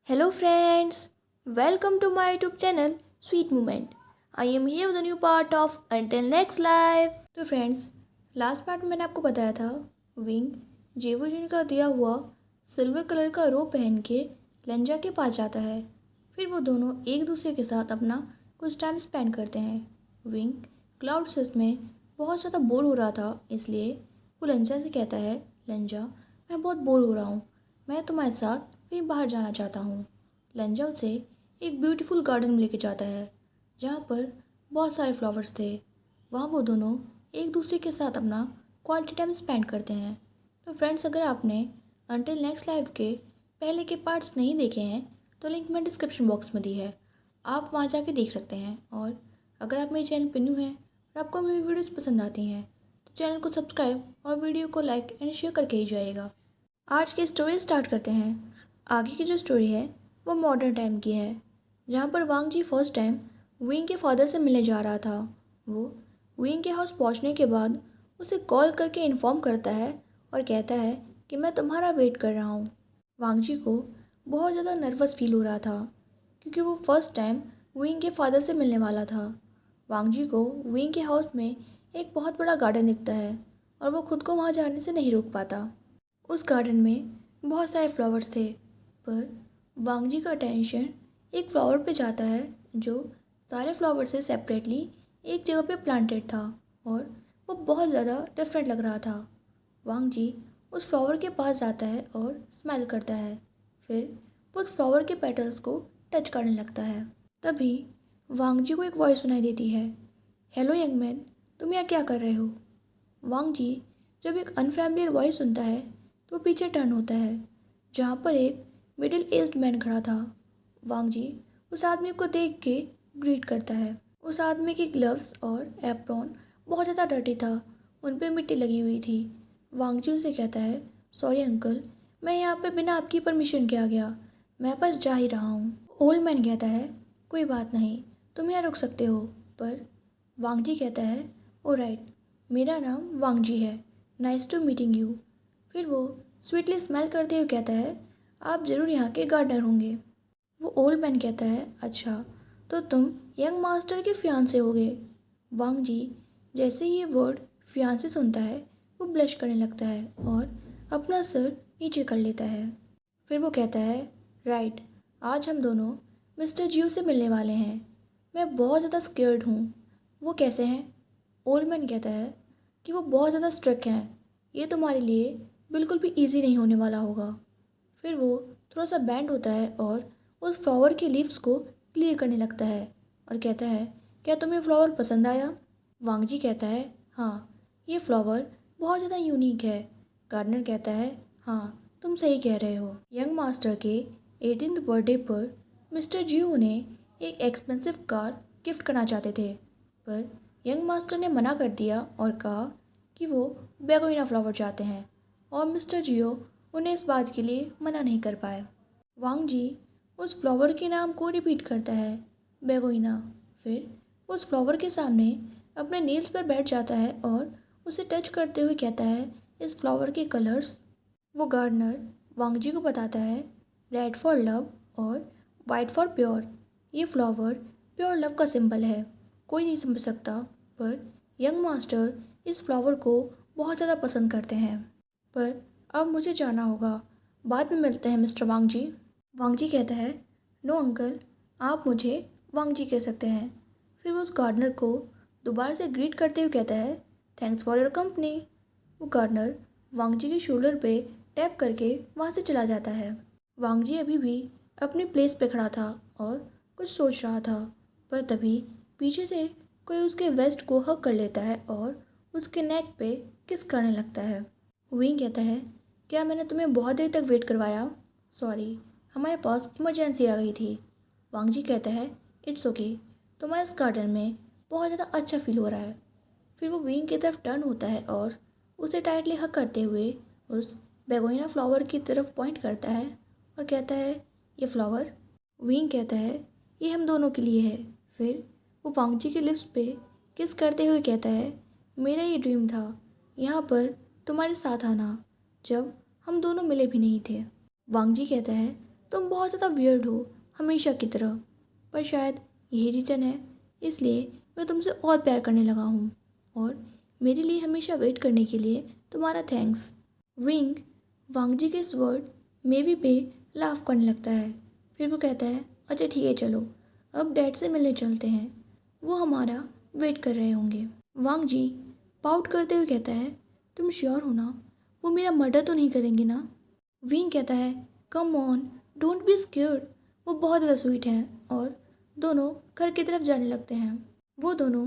Hello friends, welcome to my YouTube channel Sweet Moment. I am here with a new part of Until Next Life. तो friends, last part में मैंने आपको बताया था wing जेवोजिन का दिया हुआ सिल्वर कलर का रो पहन के लेंजा के पास जाता है। फिर वो दोनों एक दूसरे के साथ अपना कुछ टाइम स्पेंड करते हैं। विंग क्लाउड सिस्ट में बहुत ज़्यादा बोर हो रहा था, इसलिए वो लेंजा से कहता है, लेंजा मैं बहुत बोर हो रहा हूँ, मैं तुम्हारे साथ कहीं बाहर जाना चाहता हूँ। लेंजा उसे एक ब्यूटीफुल गार्डन में लेके जाता है जहाँ पर बहुत सारे फ्लावर्स थे। वहाँ वो दोनों एक दूसरे के साथ अपना क्वालिटी टाइम स्पेंड करते हैं। तो फ्रेंड्स, अगर आपने अंटिल नेक्स्ट लाइफ के पहले के पार्ट्स नहीं देखे हैं तो लिंक मैं डिस्क्रिप्शन बॉक्स में दी है, आप वहाँ जाके देख सकते हैं। और अगर आप मेरे चैनल पर न्यू हैं और आपको मेरी वीडियोज़ पसंद आती हैं तो चैनल को सब्सक्राइब और वीडियो को लाइक एंड शेयर करके ही जाइएगा। आज की स्टोरी स्टार्ट करते हैं। आगे की जो स्टोरी है वो मॉडर्न टाइम की है, जहाँ पर वांग जी फर्स्ट टाइम विंग के फादर से मिलने जा रहा था। वो विंग के हाउस पहुँचने के बाद उसे कॉल करके इन्फॉर्म करता है और कहता है कि मैं तुम्हारा वेट कर रहा हूँ। वांग जी को बहुत ज़्यादा नर्वस फील हो रहा था क्योंकि वो फर्स्ट टाइम विंग के फादर से मिलने वाला था। वांग जी को विंग के हाउस में एक बहुत बड़ा गार्डन दिखता है और वो खुद को वहाँ जाने से नहीं रोक पाता। उस गार्डन में बहुत सारे फ्लावर्स थे, पर वांग जी का अटेंशन एक फ्लावर पे जाता है जो सारे फ्लावर से सेपरेटली एक जगह पे प्लांटेड था और वो बहुत ज़्यादा डिफरेंट लग रहा था। वांग जी उस फ्लावर के पास जाता है और स्मेल करता है। फिर वो उस फ्लावर के पेटल्स को टच करने लगता है। तभी वांग जी को एक वॉइस सुनाई देती है, हेलो यंग मैन, तुम यहाँ क्या कर रहे हो? वांग जी जब एक अनफैमिलियर वॉइस सुनता है तो वो पीछे टर्न होता है, जहाँ पर एक मिडिल एज्ड मैन खड़ा था। वांग जी उस आदमी को देख के ग्रीट करता है। उस आदमी की ग्लव्स और एप्रॉन बहुत ज़्यादा डर्टी था, उन पे मिट्टी लगी हुई थी। वांग जी उनसे कहता है, सॉरी अंकल, मैं यहाँ पे बिना आपकी परमिशन के आ गया, मैं बस जा ही रहा हूँ। ओल्ड मैन कहता है, कोई बात नहीं, तुम यहाँ रुक सकते हो। पर वांग जी कहता है, ओ राइट, मेरा नाम वांग जी है, नाइस टू मीटिंग यू। फिर वो स्वीटली स्मेल करते हुए कहता है, आप ज़रूर यहाँ के गार्डनर होंगे। वो ओल्ड मैन कहता है, अच्छा तो तुम यंग मास्टर के फियांसे होगे। वांग जी जैसे ही ये वर्ड फियांसे सुनता है वो ब्लश करने लगता है और अपना सर नीचे कर लेता है। फिर वो कहता है, राइट, आज हम दोनों मिस्टर जियो से मिलने वाले हैं, मैं बहुत ज़्यादा स्केर्ड हूँ। वो कैसे हैं? ओल्ड मैन कहता है कि वो बहुत ज़्यादा स्ट्रिक्ट हैं, ये तुम्हारे लिए बिल्कुल भी ईजी नहीं होने वाला होगा। फिर वो थोड़ा सा बैंड होता है और उस फ्लावर के लीव्स को क्लियर करने लगता है और कहता है, क्या तुम्हें फ्लावर पसंद आया? वांग जी कहता है, हाँ, ये फ्लावर बहुत ज़्यादा यूनिक है। गार्डनर कहता है, हाँ, तुम सही कह रहे हो। यंग मास्टर के 18th बर्थडे पर मिस्टर जियो ने एक एक्सपेंसिव कार गिफ्ट करना चाहते थे, पर यंग मास्टर ने मना कर दिया और कहा कि वो बेगोइना फ्लावर चाहते हैं और मिस्टर जियो उन्हें इस बात के लिए मना नहीं कर पाए। वांग जी उस फ्लावर के नाम को रिपीट करता है, बेगोइना। फिर उस फ्लावर के सामने अपने नील्स पर बैठ जाता है और उसे टच करते हुए कहता है, इस फ्लावर के कलर्स। वो गार्डनर वांग जी को बताता है, रेड फॉर लव और वाइट फॉर प्योर। ये फ्लावर प्योर लव का सिंबल है, कोई नहीं समझ सकता, पर यंग मास्टर इस फ्लावर को बहुत ज़्यादा पसंद करते हैं। पर अब मुझे जाना होगा, बाद में मिलते हैं मिस्टर वांग जी। वांग जी कहता है, नो अंकल, आप मुझे वांग जी कह सकते हैं। फिर वो उस गार्डनर को दोबारा से ग्रीट करते हुए कहता है, थैंक्स फॉर योर कंपनी। वो गार्डनर वांग जी के शोल्डर पे टैप करके वहाँ से चला जाता है। वांग जी अभी भी अपनी प्लेस पे खड़ा था और कुछ सोच रहा था, पर तभी पीछे से कोई उसके वेस्ट को हग कर लेता है और उसके नेक पे किस करने लगता है। विंग कहता है, क्या मैंने तुम्हें बहुत देर तक वेट करवाया? सॉरी, हमारे पास इमरजेंसी आ गई थी। वांग जी कहता है, इट्स ओके, तुम्हारे इस गार्डन में बहुत ज़्यादा अच्छा फील हो रहा है। फिर वो विंग की तरफ टर्न होता है और उसे टाइटली हग करते हुए उस बेगोइना फ्लावर की तरफ पॉइंट करता है और कहता है, ये फ्लावर? विंग कहता है, ये हम दोनों के लिए है। फिर वो वांग जी के लिप्स पे किस करते हुए कहता है, मेरा ये ड्रीम था यहाँ पर तुम्हारे साथ आना, जब हम दोनों मिले भी नहीं थे। वांग जी कहता है, तुम बहुत ज़्यादा वियर्ड हो, हमेशा की तरह। पर शायद यही रीज़न है, इसलिए मैं तुमसे और प्यार करने लगा हूँ। और मेरे लिए हमेशा वेट करने के लिए तुम्हारा थैंक्स। विंग वांगजी के इस वर्ड मेवी पे लाफ करने लगता है। फिर वो कहता है, अच्छा ठीक है, चलो अब डैड से मिलने चलते हैं, वो हमारा वेट कर रहे होंगे। वांगजी पाउट करते हुए कहता है, तुम श्योर हो ना, वो मेरा मर्डर तो नहीं करेंगे ना? विंग कहता है, come on, don't be scared. वो बहुत ज़्यादा स्वीट हैं और दोनों घर की तरफ जाने लगते हैं। वो दोनों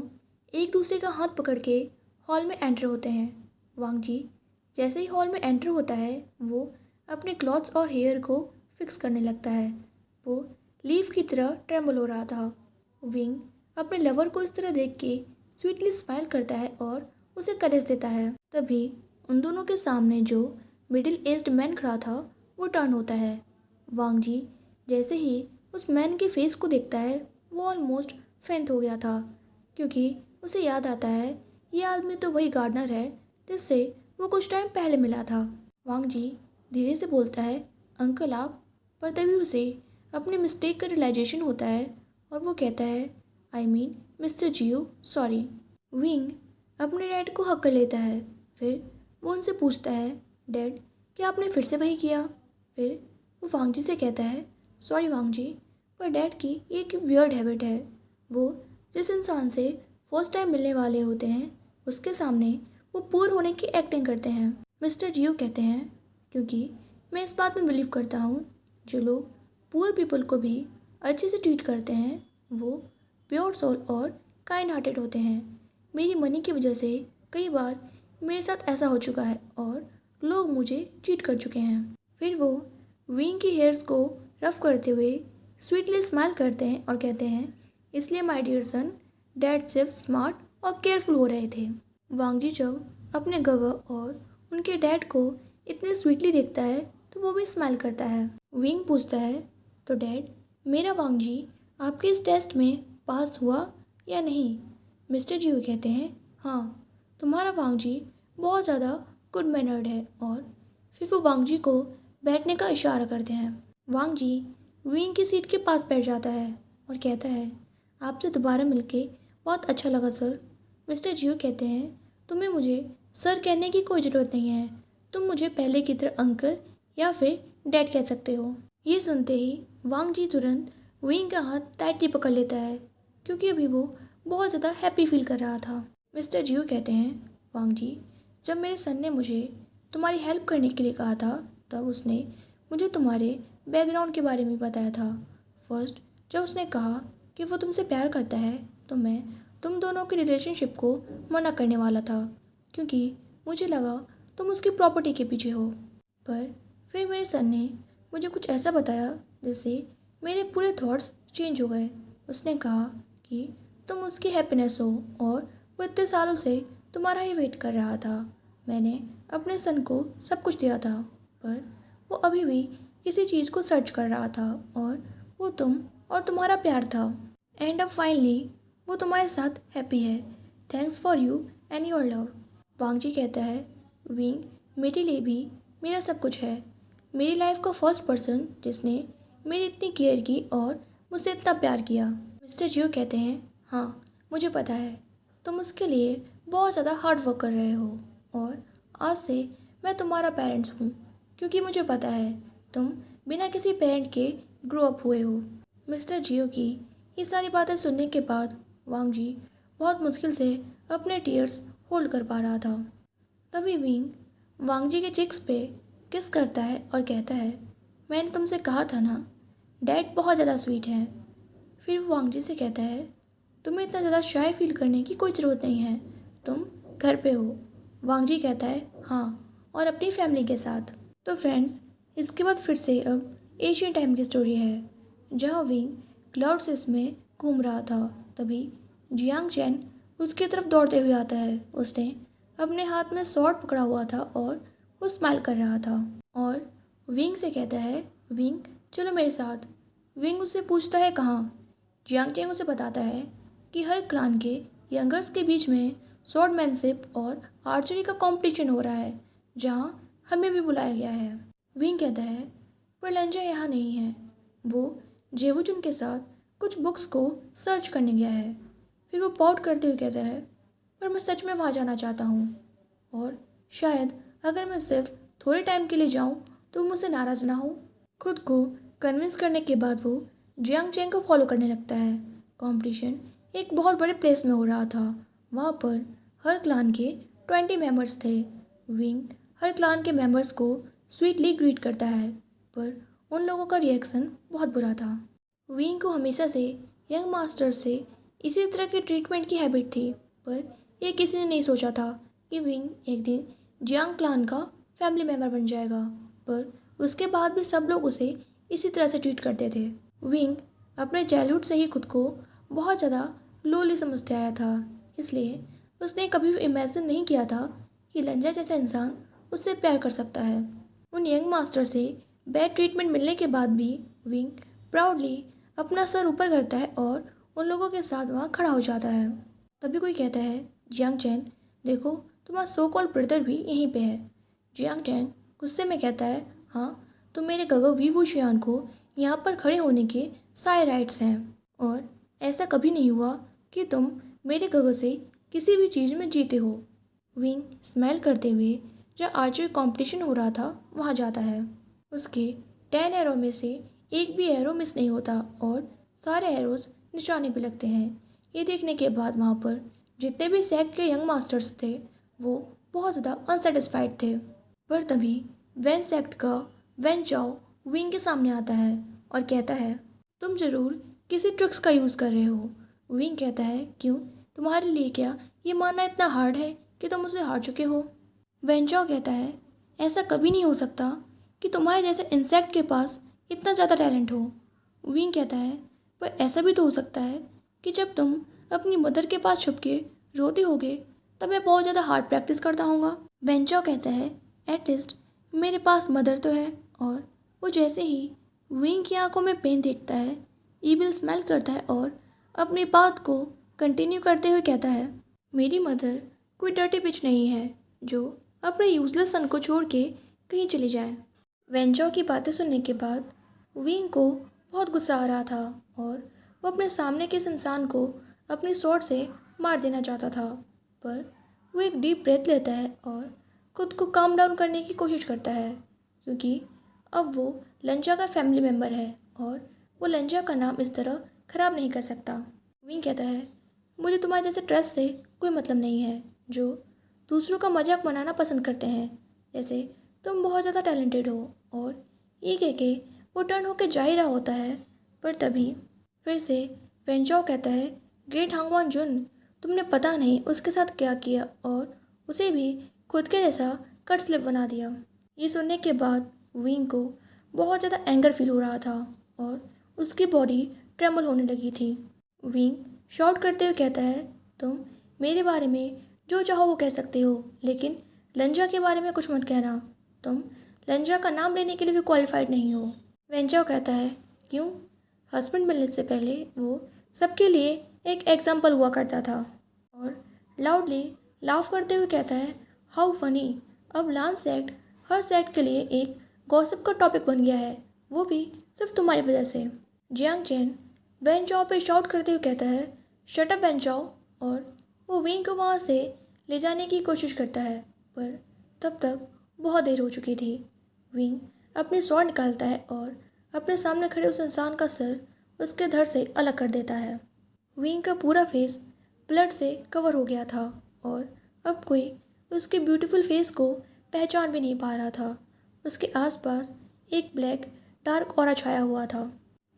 एक दूसरे का हाथ पकड़ के हॉल में एंटर होते हैं। वांगजी जैसे ही हॉल में एंटर होता है, वो अपने क्लॉथ्स और हेयर को फिक्स करने लगता है। वो लीफ की तरह ट्रेम्बल हो रहा था। विंग अपने लवर को इस तरह देख के स्वीटली स्माइल करता है और उसे करेज देता है। तभी उन दोनों के सामने जो मिडिल एज्ड मैन खड़ा था वो टर्न होता है। वांगजी जैसे ही उस मैन के फेस को देखता है, वो ऑलमोस्ट फेंट हो गया था, क्योंकि उसे याद आता है ये आदमी तो वही गार्डनर है जिससे वो कुछ टाइम पहले मिला था। वांगजी धीरे से बोलता है, अंकल आप। पर तभी उसे अपने मिस्टेक का रियलाइजेशन होता है और वो कहता है, I mean mister Jio, sorry. Wing अपने डैड को हक कर लेता है। फिर वो उनसे पूछता है, डैड क्या आपने फिर से वही किया? फिर वो वांगजी से कहता है, सॉरी वांगजी, पर डैड की ये एक वियर्ड हैबिट है। वो जिस इंसान से फर्स्ट टाइम मिलने वाले होते हैं उसके सामने वो पुअर होने की एक्टिंग करते हैं। मिस्टर जियो कहते हैं, क्योंकि मैं इस बात में बिलीव करता हूँ, जो लोग पुअर पीपल को भी अच्छे से ट्रीट करते हैं वो प्योर सोल और काइंड हार्टेड होते हैं। मेरी मनी की वजह से कई बार मेरे साथ ऐसा हो चुका है और लोग मुझे चीट कर चुके हैं। फिर वो विंग की हेयर्स को रफ करते हुए स्वीटली स्माइल करते हैं और कहते हैं, इसलिए माय डियर सन, डैड सिर्फ स्मार्ट और केयरफुल हो रहे थे। वांगजी जब अपने गगा और उनके डैड को इतने स्वीटली देखता है तो वो भी स्माइल करता है। विंग पूछता है, तो डैड मेरा वांगजी आपके इस टेस्ट में पास हुआ या नहीं? मिस्टर जियो कहते हैं, हाँ, तुम्हारा वांगजी बहुत ज़्यादा गुड मैनर्ड है। और फिर वो वांगजी को बैठने का इशारा करते हैं। वांगजी विंग की सीट के पास बैठ जाता है और कहता है, आपसे दोबारा मिलके बहुत अच्छा लगा सर। मिस्टर जियो कहते हैं, तुम्हें मुझे सर कहने की कोई ज़रूरत नहीं है, तुम मुझे पहले की तरह अंकल या फिर डैड कह सकते हो। ये सुनते ही वांगजी तुरंत विंग का हाथ टाइटली पकड़ लेता है, क्योंकि अभी वो बहुत ज़्यादा हैप्पी फील कर रहा था। मिस्टर जियो कहते हैं, वांगजी जब मेरे सन ने मुझे तुम्हारी हेल्प करने के लिए कहा था तब उसने मुझे तुम्हारे बैकग्राउंड के बारे में बताया था। फर्स्ट जब उसने कहा कि वो तुमसे प्यार करता है तो मैं तुम दोनों की रिलेशनशिप को मना करने वाला था, क्योंकि मुझे लगा तुम उसकी प्रॉपर्टी के पीछे हो। पर फिर मेरे सन ने मुझे कुछ ऐसा बताया जिससे मेरे पूरे थॉट्स चेंज हो गए। उसने कहा कि तुम उसकी हैप्पीनेस हो और वो इतने सालों से तुम्हारा ही वेट कर रहा था। मैंने अपने सन को सब कुछ दिया था, पर वो अभी भी किसी चीज़ को सर्च कर रहा था और वो तुम और तुम्हारा प्यार था। एंड अब फाइनली वो तुम्हारे साथ हैप्पी है। Thanks for you and your love. वांगजी कहता है, विंग मेरे लिए भी मेरा सब कुछ है, मेरी लाइफ का फर्स्ट पर्सन जिसने मेरी इतनी केयर की और मुझसे इतना प्यार किया। मिस्टर जियो कहते हैं, हाँ मुझे पता है, तुम उसके लिए बहुत ज़्यादा हार्ड वर्क कर रहे हो और आज से मैं तुम्हारा पेरेंट्स हूँ, क्योंकि मुझे पता है तुम बिना किसी पेरेंट के ग्रो अप हुए हो। मिस्टर जियो की ये सारी बातें सुनने के बाद वांगजी बहुत मुश्किल से अपने टीयर्स होल्ड कर पा रहा था। तभी विंग वांगजी के चिक्स पे किस करता है और कहता है, मैंने तुमसे कहा था ना, डैड बहुत ज़्यादा स्वीट है। फिर वो वांगजी से कहता है, तुम्हें इतना ज़्यादा शाय फील करने की कोई ज़रूरत नहीं है, तुम घर पे हो। वांगजी कहता है, हाँ, और अपनी फैमिली के साथ। तो फ्रेंड्स, इसके बाद फिर से अब एशियन टाइम की स्टोरी है, जहाँ विंग क्लाउड सिस में घूम रहा था। तभी जियांग चैन उसकी तरफ दौड़ते हुए आता है। उसने अपने हाथ में स्वॉर्ड पकड़ा हुआ था और वो स्माइल कर रहा था और विंग से कहता है, विंग चलो मेरे साथ। विंग उससे पूछता है कहाँ। जियांग चैन उसे बताता है कि हर क्लान के यंगर्स के बीच में स्वॉर्डमैनशिप और आर्चरी का कंपटीशन हो रहा है, जहाँ हमें भी बुलाया गया है। विंग कहता है, पर लंजा यहाँ नहीं है। वो जेवुजुन के साथ कुछ बुक्स को सर्च करने गया है। फिर वो पॉट करते हुए कहता है, पर मैं सच में वहाँ जाना चाहता हूँ, और शायद अगर मैं सिर्फ थोड़े टाइम के लिए जाऊँ तो वो मुझसे नाराज़ ना हो। खुद को कन्विंस करने के बाद वो जियांग चैन को फॉलो करने लगता है। कंपटीशन एक बहुत बड़े प्लेस में हो रहा था। वहाँ पर हर क्लान के 20 मेंबर्स थे। विंग हर क्लान के मेंबर्स को स्वीटली ग्रीट करता है, पर उन लोगों का रिएक्शन बहुत बुरा था। विंग को हमेशा से यंग मास्टर से इसी तरह की ट्रीटमेंट की हैबिट थी, पर यह किसी ने नहीं सोचा था कि विंग एक दिन जियांग क्लान का फैमिली मेम्बर बन जाएगा। पर उसके बाद भी सब लोग उसे इसी तरह से ट्रीट करते थे। विंग अपने चाइल्डहुड से ही खुद को बहुत ज़्यादा लोली समझते आया था, इसलिए उसने कभी भी इमेजिन नहीं किया था कि लंजा जैसा इंसान उससे प्यार कर सकता है। उन यंग मास्टर से बैड ट्रीटमेंट मिलने के बाद भी विंग प्राउडली अपना सर ऊपर करता है और उन लोगों के साथ वहाँ खड़ा हो जाता है। तभी कोई कहता है, जियांग चैन देखो, तुम्हारा सो कॉल्ड ब्रदर भी यहीं पे है। जियांग चैन गुस्से में कहता है, हाँ, तो मेरे गगो वी वुशियान को यहाँ पर खड़े होने के सारे राइट्स हैं, और ऐसा कभी नहीं हुआ कि तुम मेरे गगो से किसी भी चीज़ में जीते हो। विंग स्माइल करते हुए जहाँ आर्चरी कंपटीशन हो रहा था वहाँ जाता है। उसके 10 एरो में से एक भी एरो मिस नहीं होता और सारे एरोज निशाने पे लगते हैं। ये देखने के बाद वहाँ पर जितने भी सेक्ट के यंग मास्टर्स थे वो बहुत ज़्यादा अनसेटिस्फाइड थे। पर तभी वैन सेक्ट का वैन चाओ विंग के सामने आता है और कहता है, तुम ज़रूर किसी ट्रिक्स का यूज़ कर रहे हो। विंग कहता है, क्यों, तुम्हारे लिए क्या ये मानना इतना हार्ड है कि तुम उसे हार चुके हो। वैन चाओ कहता है, ऐसा कभी नहीं हो सकता कि तुम्हारे जैसे इंसेक्ट के पास इतना ज़्यादा टैलेंट हो। विंग कहता है, पर ऐसा भी तो हो सकता है कि जब तुम अपनी मदर के पास छुप के रोते होगे तब मैं बहुत ज़्यादा हार्ड प्रैक्टिस करता हूँगा। वैन चाओ कहता है, एटलीस्ट मेरे पास मदर तो है। और वो जैसे ही विंग की आंखों में पेन देखता है, ईविल स्मेल करता है और अपनी बात को कंटिन्यू करते हुए कहता है, मेरी मदर कोई डर्टी बिच नहीं है जो अपने यूजलेस सन को छोड़ के कहीं चली जाए। वैन चाओ की बातें सुनने के बाद विंग को बहुत गुस्सा आ रहा था और वो अपने सामने के इस इंसान को अपनी स्वॉर्ड से मार देना चाहता था। पर वो एक डीप ब्रेथ लेता है और खुद को काम डाउन करने की कोशिश करता है, क्योंकि अब वो लंजा का फैमिली मेम्बर है और वो लंजा का नाम इस तरह ख़राब नहीं कर सकता। विंग कहता है, मुझे तुम्हारे जैसे ट्रस्ट से कोई मतलब नहीं है जो दूसरों का मजाक बनाना पसंद करते हैं, जैसे तुम बहुत ज़्यादा टैलेंटेड हो। और ये कह के वो टर्न होकर जा ही रहा होता है, पर तभी फिर से वैन चाओ कहता है, ग्रेट हांगवान जुन, तुमने पता नहीं उसके साथ क्या किया और उसे भी खुद के जैसा कट स्लिप बना दिया। ये सुनने के बाद विंग को बहुत ज़्यादा एंगर फील हो रहा था और उसकी बॉडी ट्रेमल होने लगी थी। विंग शॉर्ट करते हुए कहता है, तुम मेरे बारे में जो चाहो वो कह सकते हो, लेकिन लंजा के बारे में कुछ मत कहना। तुम लंजा का नाम लेने के लिए भी क्वालिफाइड नहीं हो। वैन चाओ कहता है, क्यों, हस्बैंड मिलने से पहले वो सबके लिए एक एग्जाम्पल हुआ करता था। और लाउडली लाफ करते हुए कहता है, हाउ फनी, अब लान सेक्ट हर सेक्ट के लिए एक गॉसिप का टॉपिक बन गया है, वो भी सिर्फ तुम्हारी वजह से। जियांग चैन वैन चाओ पे शॉट करते हुए कहता है, शट अप वैन चाओ, और वो विंग को वहाँ से ले जाने की कोशिश करता है, पर तब तक बहुत देर हो चुकी थी। विंग अपनी स्वॉर्ड निकालता है और अपने सामने खड़े उस इंसान का सर उसके धड़ से अलग कर देता है। विंग का पूरा फेस ब्लड से कवर हो गया था और अब कोई उसके ब्यूटीफुल फेस को पहचान भी नहीं पा रहा था। उसके आसपास एक ब्लैक डार्क ऑरा छाया हुआ था।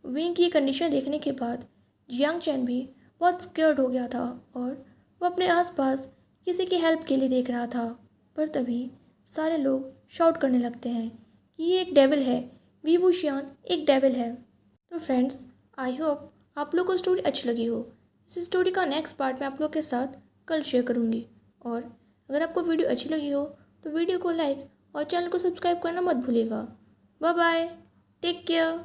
विंग की कंडीशन देखने के बाद जियांग चैन भी बहुत स्कर्ड हो गया था और वो अपने आसपास किसी की हेल्प के लिए देख रहा था। पर तभी सारे लोग शाउट करने लगते हैं कि ये एक डेविल है, वी वुशियान एक डेविल है। तो फ्रेंड्स, आई होप आप लोग को स्टोरी अच्छी लगी हो। इस स्टोरी का नेक्स्ट पार्ट मैं आप लोग के साथ कल शेयर करूँगी। और अगर आपको वीडियो अच्छी लगी हो तो वीडियो को लाइक और चैनल को सब्सक्राइब करना मत भूलिएगा। Bye bye, take care.